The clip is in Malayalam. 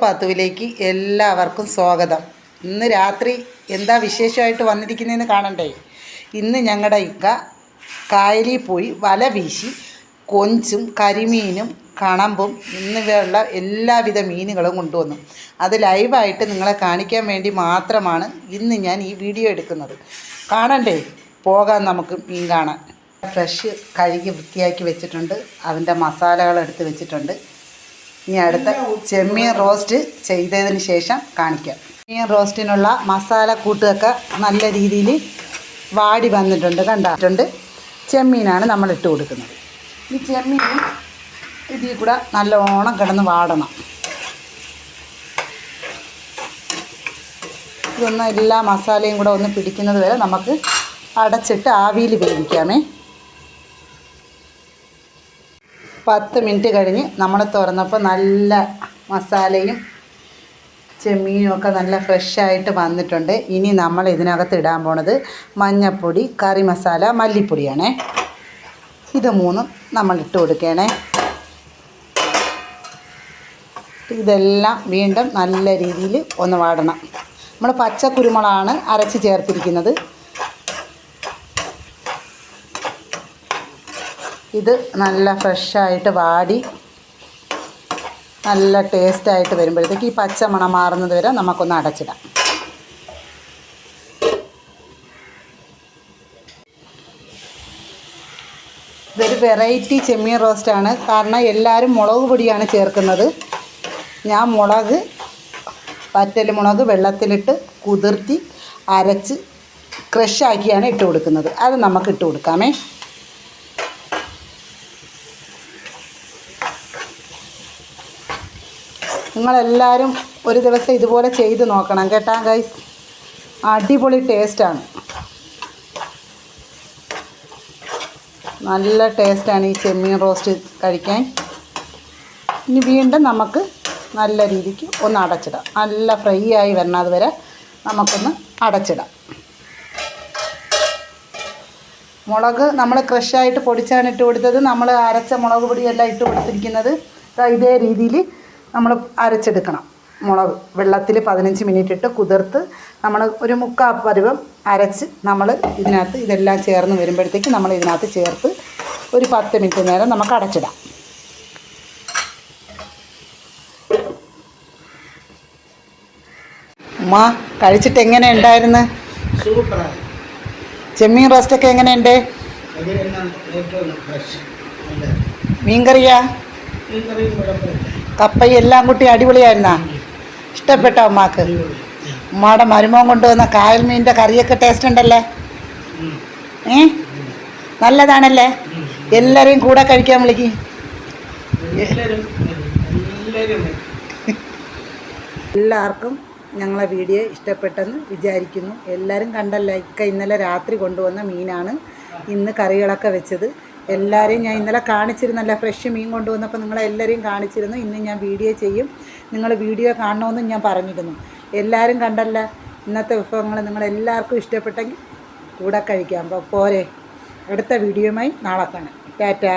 പാത്തുവിലേക്ക് എല്ലാവർക്കും സ്വാഗതം. ഇന്ന് രാത്രി എന്താ വിശേഷമായിട്ട് വന്നിരിക്കുന്നതെന്ന് കാണണ്ടേ. ഇന്ന് ഞങ്ങളുടെ ഇക്ക കായലിൽ പോയി വല വീശി കൊഞ്ചും കരിമീനും കണമ്പും എന്നിവയുള്ള എല്ലാവിധ മീനുകളും കൊണ്ടുവന്നു. അത് ലൈവായിട്ട് നിങ്ങളെ കാണിക്കാൻ വേണ്ടി മാത്രമാണ് ഇന്ന് ഞാൻ ഈ വീഡിയോ എടുക്കുന്നത്. കാണണ്ടേ, പോകാൻ നമുക്ക് മീൻ കാണാൻ. ഫ്രഷ് കഴുകി വൃത്തിയാക്കി വെച്ചിട്ടുണ്ട്. അതിൻ്റെ മസാലകൾ എടുത്ത് വെച്ചിട്ടുണ്ട്. ഇനി അടുത്ത ചെമ്മീൻ റോസ്റ്റ് ചെയ്തതിന് ശേഷം കാണിക്കാം. ചെമ്മീൻ റോസ്റ്റിനുള്ള മസാല കൂട്ടൊക്കെ നല്ല രീതിയിൽ വാടി വന്നിട്ടുണ്ട്, കണ്ടിട്ടുണ്ട്. ചെമ്മീനാണ് നമ്മൾ ഇട്ട് കൊടുക്കുന്നത്. ഈ ചെമ്മീൻ ഇതിൽ കൂടെ നല്ലോണം കിടന്ന് വാടണം. ഇതൊന്നും എല്ലാ മസാലയും കൂടെ ഒന്ന് പിടിക്കുന്നത് വരെ നമുക്ക് അടച്ചിട്ട് ആവിയിൽ വേവിക്കാമേ. 10 മിനിറ്റ് കഴിഞ്ഞ് നമ്മൾ തുറന്നപ്പോൾ നല്ല മസാലയും ചെമ്മീനും ഒക്കെ നല്ല ഫ്രഷായിട്ട് വന്നിട്ടുണ്ട്. ഇനി നമ്മൾ ഇതിനകത്ത് ഇടാൻ പോണത് മഞ്ഞൾപ്പൊടി, കറി മസാല, മല്ലിപ്പൊടിയാണേ. ഇത് മൂന്നും നമ്മൾ ഇട്ട് കൊടുക്കണേ. ഇതെല്ലാം വീണ്ടും നല്ല രീതിയിൽ ഒന്ന് വാടണം. നമ്മൾ പച്ച കുരുമുളകാണ് അരച്ച് ചേർത്തിരിക്കുന്നത്. ഇത് നല്ല ഫ്രഷായിട്ട് വാടി നല്ല ടേസ്റ്റായിട്ട് വരുമ്പോഴത്തേക്ക് ഈ പച്ച മണം മാറുന്നത് വരെ നമുക്കൊന്ന് അടച്ചിടാം. ഇതൊരു വെറൈറ്റി ചെമ്മീൻ റോസ്റ്റാണ്. കാരണം എല്ലാവരും മുളക് പൊടിയാണ് ചേർക്കുന്നത്. ഞാൻ വറ്റൽമുളക് വെള്ളത്തിലിട്ട് കുതിർത്തി അരച്ച് ക്രഷാക്കിയാണ് ഇട്ട് കൊടുക്കുന്നത്. അത് നമുക്ക് ഇട്ട് കൊടുക്കാമേ. നിങ്ങളെല്ലാവരും ഒരു ദിവസം ഇതുപോലെ ചെയ്ത് നോക്കണം കേട്ടാ ഗൈസ്. അടിപൊളി ടേസ്റ്റാണ്, നല്ല ടേസ്റ്റാണ് ഈ ചെമ്മീൻ റോസ്റ്റ് കഴിക്കാൻ. ഇനി വീണ്ടും നമുക്ക് നല്ല രീതിക്ക് ഒന്ന് അടച്ചിടാം. നല്ല ഫ്രൈ ആയി വരണത് വരെ നമുക്കൊന്ന് അടച്ചിടാം. മുളക് നമ്മൾ ക്രഷായിട്ട് പൊടിച്ചാണ് ഇട്ട് കൊടുത്തത്. നമ്മൾ അരച്ച മുളക് പൊടിയെല്ലാം ഇട്ട് കൊടുത്തിരിക്കുന്നത്. ഇതേ രീതിയിൽ നമ്മൾ അരച്ചെടുക്കണം. മുളക് വെള്ളത്തിൽ 15 മിനിറ്റ് ഇട്ട് കുതിർത്ത് നമ്മൾ ഒരു 3/4 പരുവം അരച്ച് നമ്മൾ ഇതിനകത്ത് ഇതെല്ലാം ചേർന്ന് വരുമ്പോഴത്തേക്ക് നമ്മൾ ഇതിനകത്ത് ചേർത്ത് ഒരു 10 മിനിറ്റ് നേരം നമുക്ക് അടച്ചിടാം. ഉമ്മ കഴിച്ചിട്ട് എങ്ങനെ ഉണ്ടായിരുന്നു? സൂപ്പറാണ്. ചെമ്മീൻ റോസ്റ്റൊക്കെ എങ്ങനെയുണ്ട്? മീൻകറിയാ, കപ്പയും എല്ലാം കൂട്ടി അടിപൊളിയായിരുന്നാ? ഇഷ്ടപ്പെട്ടോ ഉമ്മാക്ക്? ഉമ്മയുടെ മരുമോൻ കൊണ്ടുവന്ന കായൽ മീനിൻ്റെ കറിയൊക്കെ ടേസ്റ്റ് ഉണ്ടല്ലേ? നല്ലതാണല്ലേ? എല്ലാവരെയും കൂടെ കഴിക്കാൻ വിളിക്കും. എല്ലാവർക്കും ഞങ്ങളെ വീഡിയോ ഇഷ്ടപ്പെട്ടെന്ന് വിചാരിക്കുന്നു. എല്ലാവരും കണ്ടല്ലോ, ഇന്നലെ രാത്രി കൊണ്ടുവന്ന മീനാണ് ഇന്ന് കറികളൊക്കെ വെച്ചത്. എല്ലാവരെയും ഞാൻ ഇന്നലെ കാണിച്ചിരുന്നല്ല, ഫ്രഷ് മീൻ കൊണ്ടുവന്നപ്പോൾ നിങ്ങളെല്ലാവരെയും കാണിച്ചിരുന്നു. ഇന്ന് ഞാൻ വീഡിയോ ചെയ്യും. നിങ്ങൾ വീഡിയോ കാണണമെന്നും ഞാൻ പറഞ്ഞിരുന്നു. എല്ലാവരും കണ്ടല്ല ഇന്നത്തെ വിഭവങ്ങൾ. നിങ്ങളെല്ലാവർക്കും ഇഷ്ടപ്പെട്ടെങ്കിൽ കൂടെ കഴിക്കാം. അപ്പോൾ പോരെ, അടുത്ത വീഡിയോയുമായി നാളെ കാണാം. ടാറ്റാ.